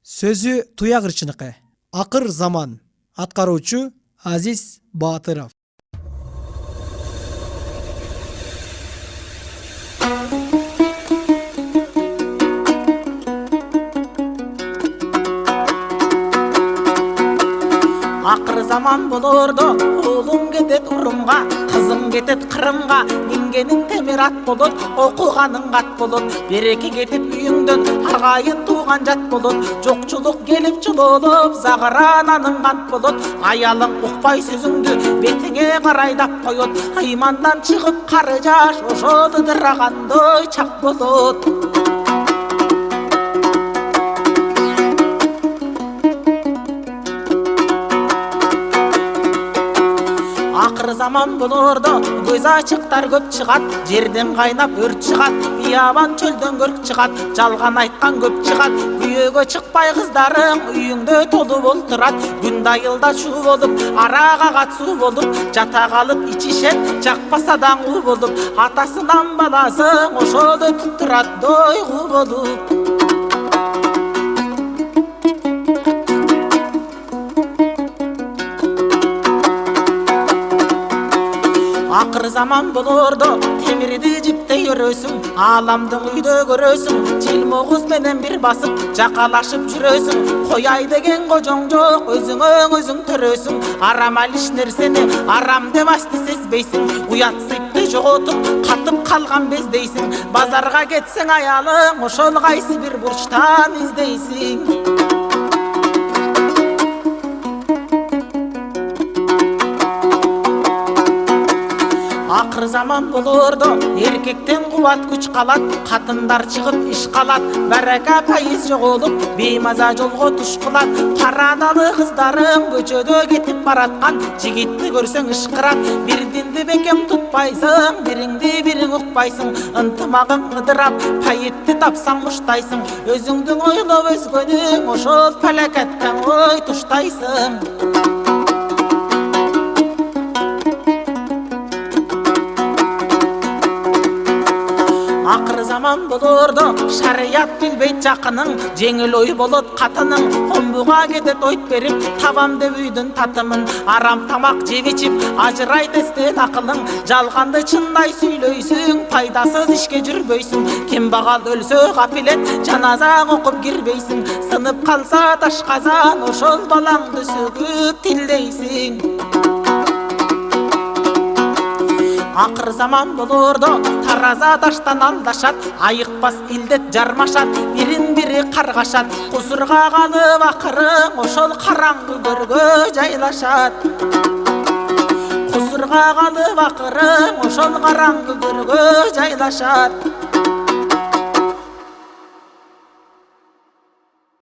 Сөзү Туя Кырчыныкы. Акыр заман. Аткаруучу Азиз Батыров. Акыр заман болордо, уулуң кетет урумга, кызың кетет Кырымга, мингениң темир ат болот, окуганың ат болот, береке кетип үйүңдөн, агайын тууган жат болот, жокчулук келип чулуулуп, загырананың кант болот, аялың укпай сөзүңдү, бетиңе карайдап коет, аймандан чыгып кары жаш, ошол ыдырагандай чак болот. Акыр заман болордо, көз ачыктар көп чыгат, жерден кайнап өрт чыгат, биябан чөлдөн көрк чыгат, жалган айткан көп чыгат, күйөөгө чыкпай кыздарың үйүңдө толуп олтурат, күн дайылда чуу болуп, арага катсуу болуп, жата калып ичишет, жакпаса даңгуу болуп, атасынан баласың ошодо туттурат дойгу болуп. Акыр заман болордо, темирди жиптей өрөсүң, ааламдың үйдө көрөсүң, жилмогуз менен бир басып, жакалашып жүрөсүң, кояй деген кожоң жок, өзүң төрөсүң, арамал иш нерсени арам деп асты сезбейсиң, уят сыйпты жоготуп, катып калган бездейсиң, базарга кетсең аялың, ошол кайсы бир бурчтан издейсиң. Акыр заман болордо, эркектен кубат күч калат, катындар чыгып иш калат, барака пайыз жоголуп, беймаза жолго туш кылат, карадалы кыздарың көчөдө кетип бараткан, жигитти көрсөң ышкырат, бирдинди бекем тутпайсың, бириңди бириң укпайсың, ынтымагың ыдырап, пайетти тапсаң муштайсың, өзүңдүн ойлоп өзгөнүң, ошол палакаттан ой туштайсың. Акыр заман болордо, шарият билбейт жакының, жеңил ой болот катының, омбуга кетет ойт берип, табам деп үйдүн татымын, арам тамак жеп ичип, ажырайт эстен акылың, жалганды чындай сүйлөйсүң, пайдасыз ишке жүрбөйсүң, кембагал өлсө капилет, жаназаң окуп кирбейсиң, сынып калса таш казан, ошол балаңды сөгүп тилдейсиң. Акыр заман болордо, тараза таштан алдашат, айыкпас илдет жармашат, бирин бири каргашат, кусурга калып акырың ошол караңгы көргө жайлашат. Кусурга калып акырың ошол караңгы көргө жайлашат.